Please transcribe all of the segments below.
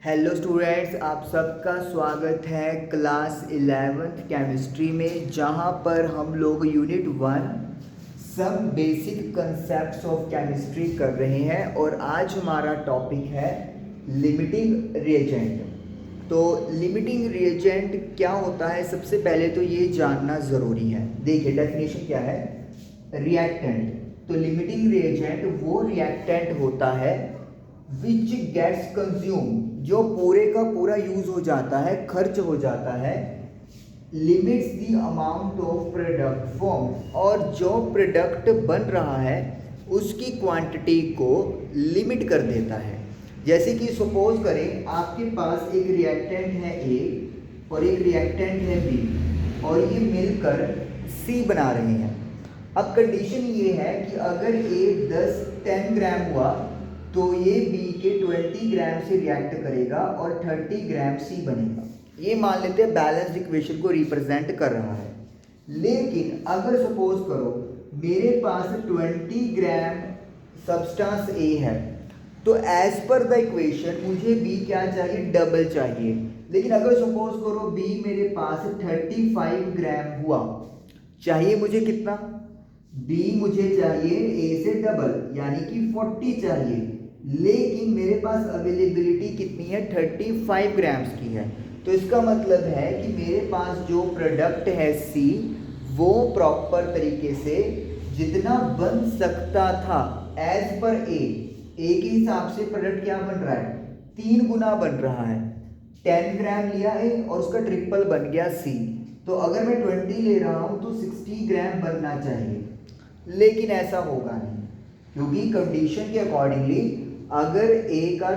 Hello students, आप सबका स्वागत है क्लास 11th केमिस्ट्री में, जहां पर हम लोग यूनिट 1 सब बेसिक कंसेप्ट्स ऑफ केमिस्ट्री कर रहे हैं। और आज हमारा टॉपिक है लिमिटिंग रिएजेंट। तो लिमिटिंग रिएजेंट क्या होता है, सबसे पहले तो ये जानना ज़रूरी है। देखिए डेफिनेशन क्या है, रिएक्टेंट। तो लिमिटिंग रिएजेंट वो रिएक्टेंट होता है विच गेट्स कंज्यूम, जो पूरे का पूरा यूज हो जाता है, खर्च हो जाता है, limits the amount of product form, और जो प्रोडक्ट बन रहा है उसकी क्वांटिटी को लिमिट कर देता है। जैसे कि सपोज करें आपके पास एक रिएक्टेंट है ए और एक रिएक्टेंट है बी, और ये मिलकर सी बना रहे हैं। अब कंडीशन ये है कि अगर ए 10 ग्राम हुआ तो ये बी के 20 ग्राम से रिएक्ट करेगा और 30 ग्राम सी बनेगा। ये मान लेते हैं बैलेंस्ड इक्वेशन को रिप्रेजेंट कर रहा है। लेकिन अगर सपोज करो मेरे पास 20 ग्राम सब्सटेंस ए है, तो एज पर द इक्वेशन मुझे बी क्या चाहिए, डबल चाहिए। लेकिन अगर सपोज करो बी मेरे पास 35 ग्राम हुआ, चाहिए मुझे कितना, बी मुझे चाहिए ए से डबल यानी कि 40 चाहिए। लेकिन मेरे पास अवेलेबिलिटी कितनी है, 35 ग्राम्स की है। तो इसका मतलब है कि मेरे पास जो प्रोडक्ट है सी, वो प्रॉपर तरीके से जितना बन सकता था एज पर ए के हिसाब से प्रोडक्ट क्या बन रहा है, 3 गुना बन रहा है। 10 ग्राम लिया है और उसका ट्रिपल बन गया सी। तो अगर मैं 20 ले रहा हूं तो 60 ग्राम बनना चाहिए, लेकिन ऐसा होगा नहीं, क्योंकि कंडीशन के अकॉर्डिंगली अगर ए का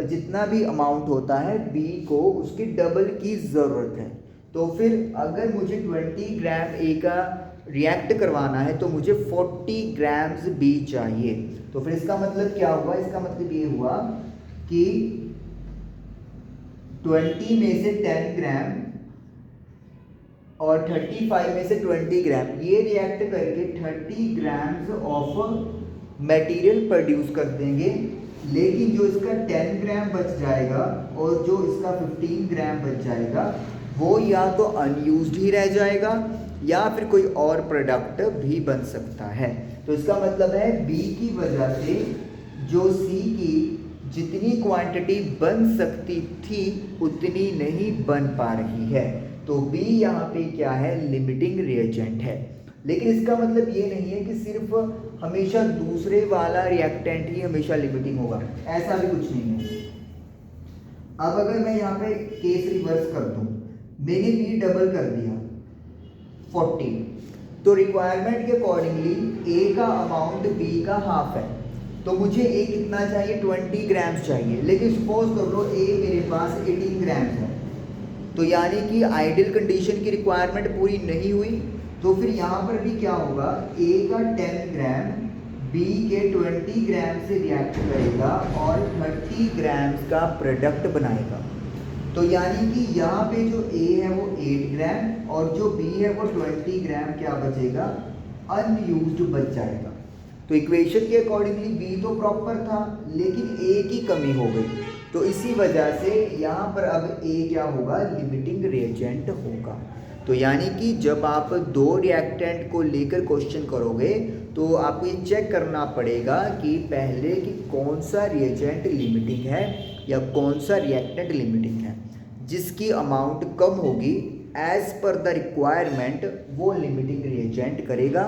जितना भी अमाउंट होता है बी को उसकी डबल की ज़रूरत है। तो फिर अगर मुझे 20 ग्राम ए का रिएक्ट करवाना है तो मुझे 40 ग्राम्स बी चाहिए। तो फिर इसका मतलब क्या हुआ, इसका मतलब ये हुआ कि 20 में से 10 ग्राम और 35 में से 20 ग्राम ये रिएक्ट करके 30 ग्राम्स ऑफ मटेरियल प्रोड्यूस कर देंगे। लेकिन जो इसका 10 ग्राम बच जाएगा और जो इसका 15 ग्राम बच जाएगा वो या तो अनयूज्ड ही रह जाएगा या फिर कोई और प्रोडक्ट भी बन सकता है। तो इसका मतलब है बी की वजह से जो सी की जितनी क्वांटिटी बन सकती थी उतनी नहीं बन पा रही है। तो बी यहाँ पे क्या है, लिमिटिंग रिएजेंट है। लेकिन इसका मतलब ये नहीं है कि सिर्फ हमेशा दूसरे वाला रिएक्टेंट ही हमेशा लिमिटिंग होगा, ऐसा भी कुछ नहीं है। अब अगर मैं यहाँ पे केस रिवर्स कर दूं, मैंने बी डबल कर दिया 40, तो रिक्वायरमेंट के अकॉर्डिंगली ए का अमाउंट बी का हाफ है, तो मुझे ए कितना चाहिए, 20 ग्राम्स चाहिए। लेकिन सपोज कर लो ए मेरे पास 18 ग्राम्स है, तो यानी कि आइडियल कंडीशन की रिक्वायरमेंट पूरी नहीं हुई। तो फिर यहाँ पर भी क्या होगा, ए का 10 ग्राम बी के 20 ग्राम से रिएक्ट करेगा और 30 ग्राम्स का प्रोडक्ट बनाएगा। तो यानी कि यहाँ पे जो ए है वो 8 ग्राम और जो बी है वो 20 ग्राम क्या बचेगा, अनयूज्ड बच जाएगा। तो इक्वेशन के अकॉर्डिंगली बी तो प्रॉपर था लेकिन ए की कमी हो गई, तो इसी वजह से यहाँ पर अब ए क्या होगा, लिमिटिंग रिएजेंट होगा। तो यानी कि जब आप दो रिएक्टेंट को लेकर क्वेश्चन करोगे तो आपको ये चेक करना पड़ेगा कि पहले कि कौन सा रिएजेंट लिमिटिंग है या कौन सा रिएक्टेंट लिमिटिंग है। जिसकी अमाउंट कम होगी एज पर द रिक्वायरमेंट वो लिमिटिंग रिएजेंट करेगा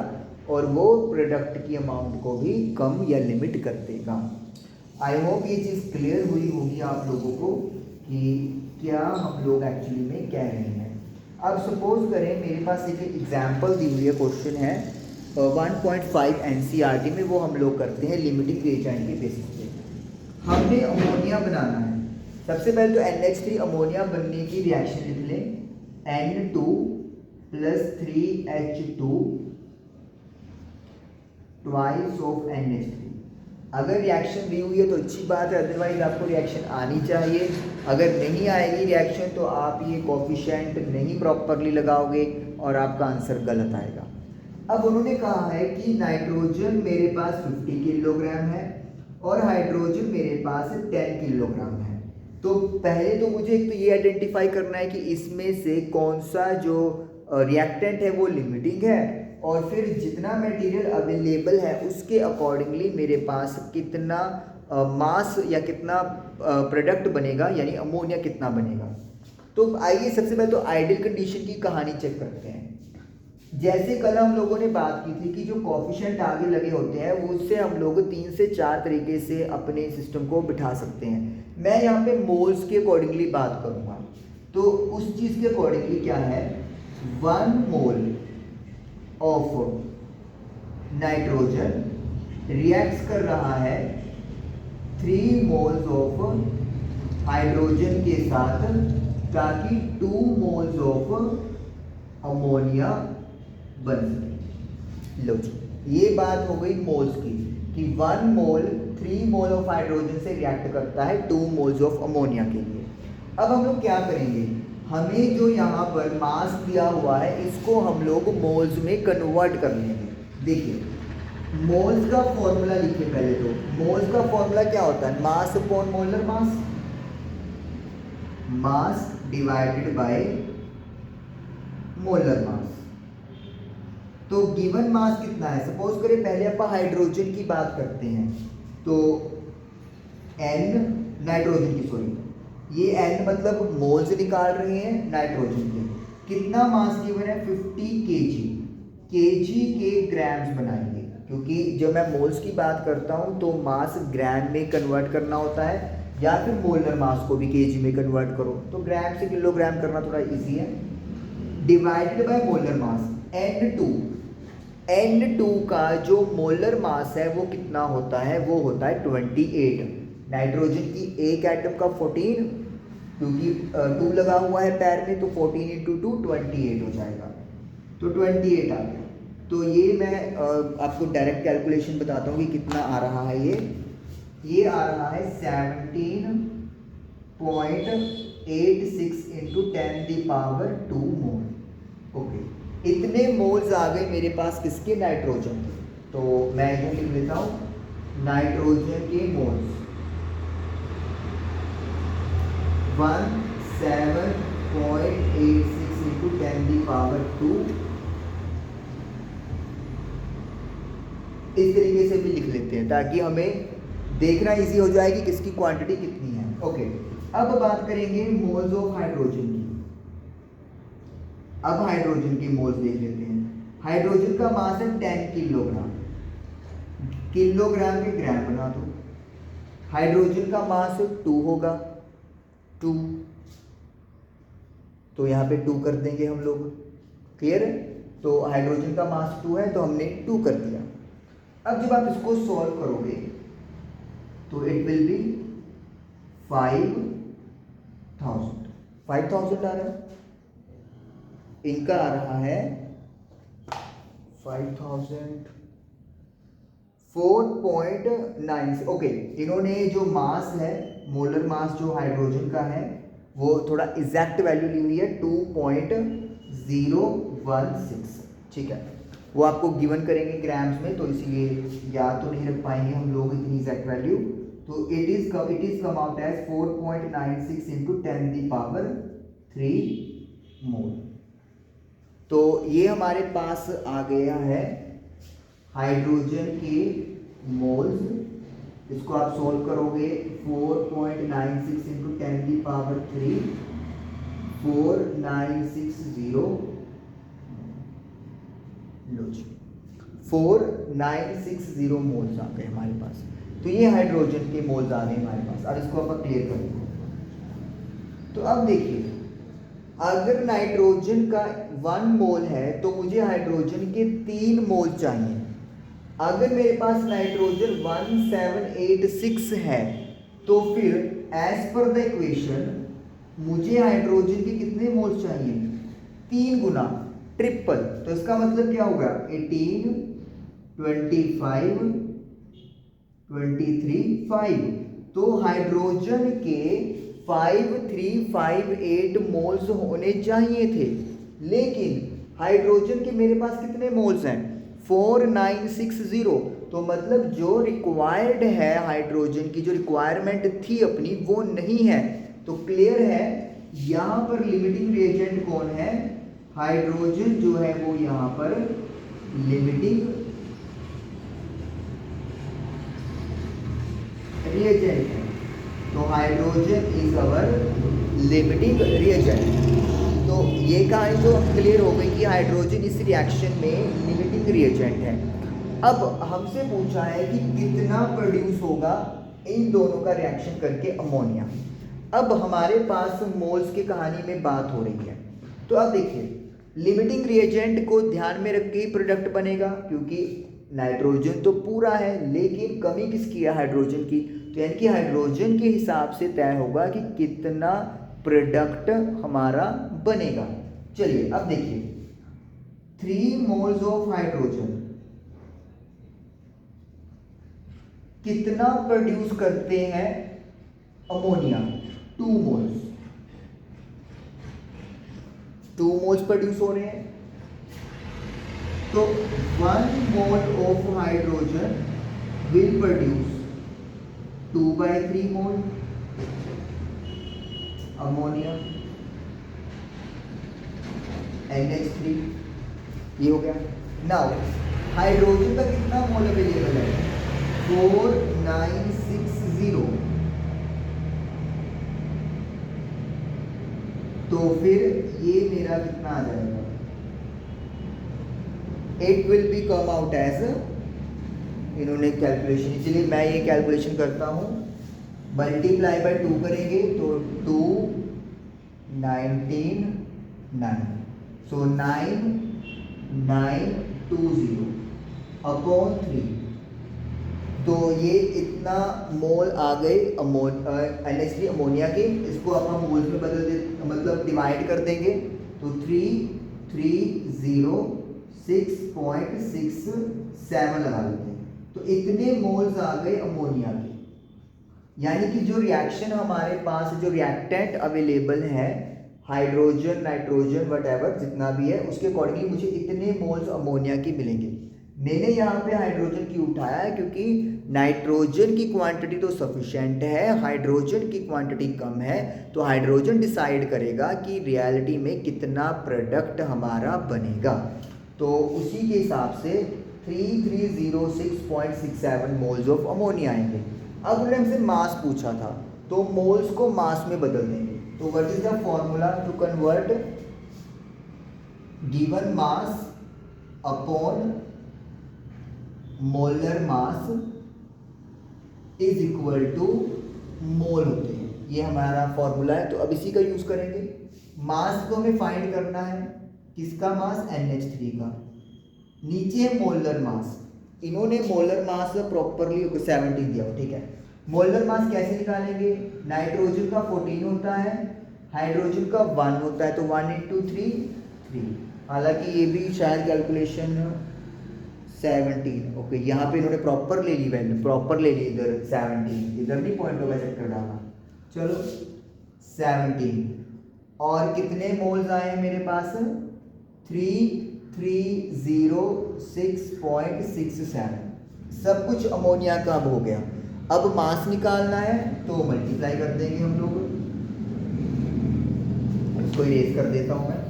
और वो प्रोडक्ट की अमाउंट को भी कम या लिमिट कर देगा। आई होप ये चीज़ क्लियर हुई होगी आप लोगों को कि क्या हम लोग एक्चुअली में कह रहे हैं। अब सपोज करें मेरे पास एक एग्जाम्पल दी हुई है, क्वेश्चन है 1.5 एनसीईआरटी में, वो हम लोग करते हैं लिमिटिंग रिएजेंट के बेसिस पे। हमने अमोनिया बनाना है। सबसे पहले तो NH3 अमोनिया बनने की रिएक्शन लिख लें, N2 + 3H2 twice of NH3। अगर रिएक्शन दी हुई है तो अच्छी बात है, अदरवाइज आपको रिएक्शन आनी चाहिए। अगर नहीं आएगी रिएक्शन तो आप ये कोफिशिएंट नहीं प्रॉपरली लगाओगे और आपका आंसर गलत आएगा। अब उन्होंने कहा है कि नाइट्रोजन मेरे पास 50 किलोग्राम है और हाइड्रोजन मेरे पास 10 किलोग्राम है। तो पहले तो मुझे एक तो ये आइडेंटिफाई करना है कि इसमें से कौन सा जो रिएक्टेंट है वो लिमिटिंग है, और फिर जितना मटेरियल अवेलेबल है उसके अकॉर्डिंगली मेरे पास कितना मास या कितना प्रोडक्ट बनेगा, यानी अमोनिया कितना बनेगा। तो आइए सबसे पहले तो आइडियल कंडीशन की कहानी चेक करते हैं। जैसे कल हम लोगों ने बात की थी कि जो कोफिशिएंट आगे लगे होते हैं वो उससे हम लोग 3 से 4 तरीके से अपने सिस्टम को बिठा सकते हैं। मैं यहाँ पे मोल्स के अकॉर्डिंगली बात करूँगा। तो उस चीज़ के अकॉर्डिंगली क्या है, 1 मोल ऑफ नाइट्रोजन रिएक्ट्स कर रहा है 3 मोल्स ऑफ हाइड्रोजन के साथ, ताकि 2 मोल्स ऑफ अमोनिया बन सके। लो जी, ये बात हो गई मोल्स की कि 1 मोल 3 मोल ऑफ हाइड्रोजन से रिएक्ट करता है 2 मोल्स ऑफ अमोनिया के लिए। अब हम लोग क्या करेंगे, हमें जो यहाँ पर मास दिया हुआ है इसको हम लोग मोल्स में कन्वर्ट कर लेंगे। देखिए मोल्स का फॉर्मूला लिखिए पहले। तो मोल्स का फॉर्मूला क्या होता है, मास upon molar mass, mass divided by molar mass. तो गिवन मास कितना है, सपोज करें पहले आप हाइड्रोजन की बात करते हैं, तो N नाइट्रोजन की, सॉरी ये N मतलब मोल्स निकाल रहे हैं नाइट्रोजन के, कितना मास गिवन है 50 केजी के ग्राम्स बनाएंगे, क्योंकि जब मैं मोल्स की बात करता हूं तो मास ग्राम में कन्वर्ट करना होता है, या फिर मोलर मास को भी केजी में कन्वर्ट करो, तो ग्राम से किलोग्राम करना थोड़ा इजी है। Divided by molar mass N2 का जो मोलर मास है वो कितना होता है, वो होता है 28। नाइट्रोजन की एक एटम का 14, क्योंकि 2 लगा हुआ है पैर में, तो 14 × 2 28 हो जाएगा, तो 28 आ गया। तो ये मैं आपको डायरेक्ट कैलकुलेशन बताता हूँ कि कितना आ रहा है। ये आ रहा है 17.86 × 10⁻²⁴ मोल। ओके, इतने मोल्स आ गए मेरे पास किसके, नाइट्रोजन के। तो मैं इधर लिख लेता हूँ नाइट्रोजन के मोल्स 17.86 × 10⁻²। इस तरीके से भी लिख लेते हैं ताकि हमें देखना इजी हो जाए कि किसकी क्वांटिटी कितनी है। ओके, अब बात करेंगे मोल्स ऑफ हाइड्रोजन की। अब हाइड्रोजन की मोल्स देख लेते हैं। हाइड्रोजन का मास है 10 किलोग्राम, किलोग्राम के ग्राम बना दो। हाइड्रोजन का मास 2 होगा, 2, तो यहाँ पे 2 कर देंगे हम लोग, क्लियर है। तो हाइड्रोजन का मास 2 है तो हमने 2 कर दिया। अब जब आप इसको सॉल्व करोगे तो इट विल बी 5000 आ रहा है, इनका आ रहा है 4.9। ओके, इन्होंने जो मास है, मोलर मास जो हाइड्रोजन का है वो थोड़ा एग्जैक्ट वैल्यू ली हुई है 2.016, ठीक है। वो आपको गिवन करेंगे ग्राम्स में, तो इसलिए याद तो नहीं रख पाएंगे हम लोग इतनी एग्जैक्ट वैल्यू। तो it is come out as 4.96 × 10⁻³ mole. तो ये हमारे पास आ गया है हाइड्रोजन के मोल्स। इसको आप सोल्व करोगे 4.96 × 10⁻³ 4960, लो जी 4960 मोल्स आ गए हमारे पास। तो ये हाइड्रोजन के मोल्स आ गए हमारे पास। अब इसको आप क्लियर कर दो। तो अब देखिए, अगर नाइट्रोजन का 1 मोल है तो मुझे हाइड्रोजन के 3 मोल चाहिए। अगर मेरे पास नाइट्रोजन 1786 है तो फिर एज पर द इक्वेशन मुझे हाइड्रोजन के कितने मोल्स चाहिए, 3 गुना, ट्रिपल। तो इसका मतलब क्या होगा, 18 25 23 5। तो हाइड्रोजन के 5358 मोल्स होने चाहिए थे, लेकिन हाइड्रोजन के मेरे पास कितने मोल्स हैं, 4960। तो मतलब जो रिक्वायर्ड है, हाइड्रोजन की जो रिक्वायरमेंट थी अपनी वो नहीं है। तो क्लियर है यहाँ पर लिमिटिंग रिएजेंट कौन है, हाइड्रोजन जो है वो यहाँ पर लिमिटिंग रिएजेंट है। तो hydrogen is our limiting reagent. तो ये कहानी तो क्लियर हो गई कि हाइड्रोजन इस रिएक्शन में लिमिटिंग रिएजेंट है। अब हमसे पूछा है कि कितना प्रोड्यूस होगा इन दोनों का रिएक्शन करके अमोनिया। अब हमारे पास मोल्स की कहानी में बात हो रही है। तो अब देखिए लिमिटिंग रिएजेंट को ध्यान में रख के ही प्रोडक्ट बनेगा, क्योंकि नाइट्रोजन तो पूरा है लेकिन कमी किसकी है, हाइड्रोजन की। तो यानी कि हाइड्रोजन के हिसाब से तय होगा कि कितना प्रोडक्ट हमारा बनेगा। चलिए अब देखिए 3 मोल्स ऑफ हाइड्रोजन कितना प्रोड्यूस करते हैं अमोनिया, 2 मोल्स। 2 मोल्स प्रोड्यूस हो रहे हैं। तो 1 mole of hydrogen will produce 2/3 mole ammonia NH3। ये हो गया। नाउ हाइड्रोजन का कितना मोल अवेलेबल है, 4960। तो फिर ये मेरा कितना आ जाएगा, it will be come out as, इन्होंने कैलकुलेशन, इसलिए मैं ये कैलकुलेशन करता हूँ, मल्टीप्लाई बाय 2 करेंगे तो 2 19 9, सो 9920 अपॉन 3। तो ये इतना मोल आ गए NH3 अमोनिया के। इसको अब हम मोल्स में बदल दे, मतलब डिवाइड कर देंगे। तो 3306.67 लगा लेते हैं। तो इतने मोल्स आ गए अमोनिया के। यानी कि जो रिएक्शन हमारे पास, जो रिएक्टेंट अवेलेबल है, हाइड्रोजन नाइट्रोजन वटएवर जितना भी है, उसके अकॉर्डिंगली मुझे इतने मोल्स अमोनिया की मिलेंगे। मैंने यहाँ पे हाइड्रोजन की उठाया है क्योंकि नाइट्रोजन की क्वांटिटी तो सफिशिएंट है, हाइड्रोजन की क्वांटिटी कम है। तो हाइड्रोजन डिसाइड करेगा कि रियलिटी में कितना प्रोडक्ट हमारा बनेगा। तो उसी के हिसाब से 3306.67 मोल्स ऑफ अमोनिया आएंगे। अब उन्होंने हमसे मास पूछा था, तो मोल्स को मास में बदल देंगे। तो what is the formula to convert given mass upon molar mass is equal to mole होते हैं। ये हमारा फॉर्मूला है। तो अब इसी का यूज करेंगे। मास को हमें फाइंड करना है, किसका मास, NH3 का। नीचे है मोलर मास। इन्होंने मोलर मास प्रॉपरली 17 दिया हो, ठीक है। मोलर मास कैसे निकालेंगे, नाइट्रोजन का 14 होता है, हाइड्रोजन का 1 होता है, तो 1 × 3 3। हालांकि ये भी शायद कैलकुलेशन 17, ओके। यहाँ पे इन्होंने प्रॉपर ले ली वैल्यू, प्रॉपर ले ली इधर 17, इधर नहीं पॉइंट होगा चक्कर डालना। चलो 17 और कितने मोल्स आए हैं मेरे पास, 3306.67। सब कुछ अमोनिया का अब हो गया। अब मास निकालना है तो मल्टीप्लाई कर देंगे हम लोग। इसको इरेज कर देता हूं मैं।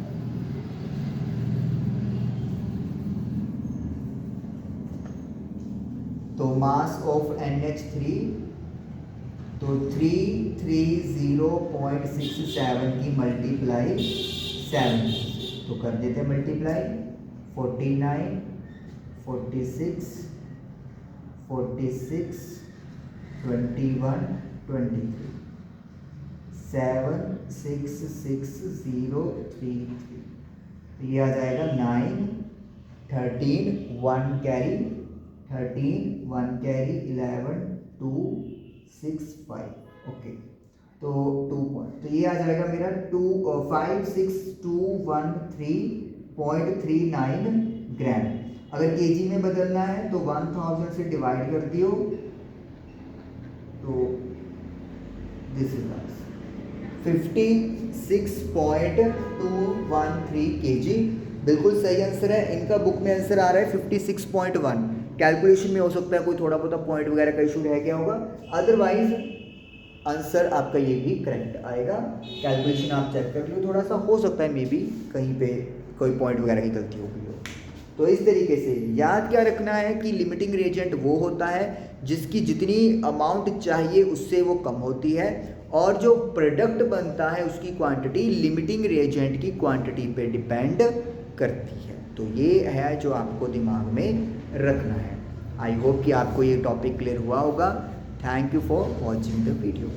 तो मास ऑफ NH3, तो 330.67 की मल्टीप्लाई 7, तो कर देते हैं मल्टीप्लाई 49 46 46 21 23 76603। ये आ जाएगा 9 13 1 कैरी 13 1 कैरी 11 2 6 5, ओके। तो 2 पॉइंट, तो ये आ जाएगा मेरा 56213.39 ग्राम। अगर केजी में बदलना है तो 1000 से डिवाइड कर दियो, तो दिस इज 56.213 kg। बिल्कुल सही आंसर है। इनका बुक में आंसर आ रहा है 56.1। कैलकुलेशन में हो सकता है कोई थोड़ा बहुत पॉइंट वगैरह का इशू रह गया होगा, अदरवाइज आंसर आपका ये भी करेक्ट आएगा। कैलकुलेशन आप चेक कर लो, थोड़ा सा हो सकता है मे बी कहीं पे कोई पॉइंट वगैरह की गलती हो गई हो। तो इस तरीके से याद क्या रखना है कि लिमिटिंग रिएजेंट वो होता है जिसकी जितनी अमाउंट चाहिए उससे वो कम होती है, और जो प्रोडक्ट बनता है उसकी क्वांटिटी लिमिटिंग रिएजेंट की क्वांटिटी पे डिपेंड करती है। तो ये है जो आपको दिमाग में रखना है। आई होप कि आपको ये टॉपिक क्लियर हुआ होगा। Thank you for watching the video.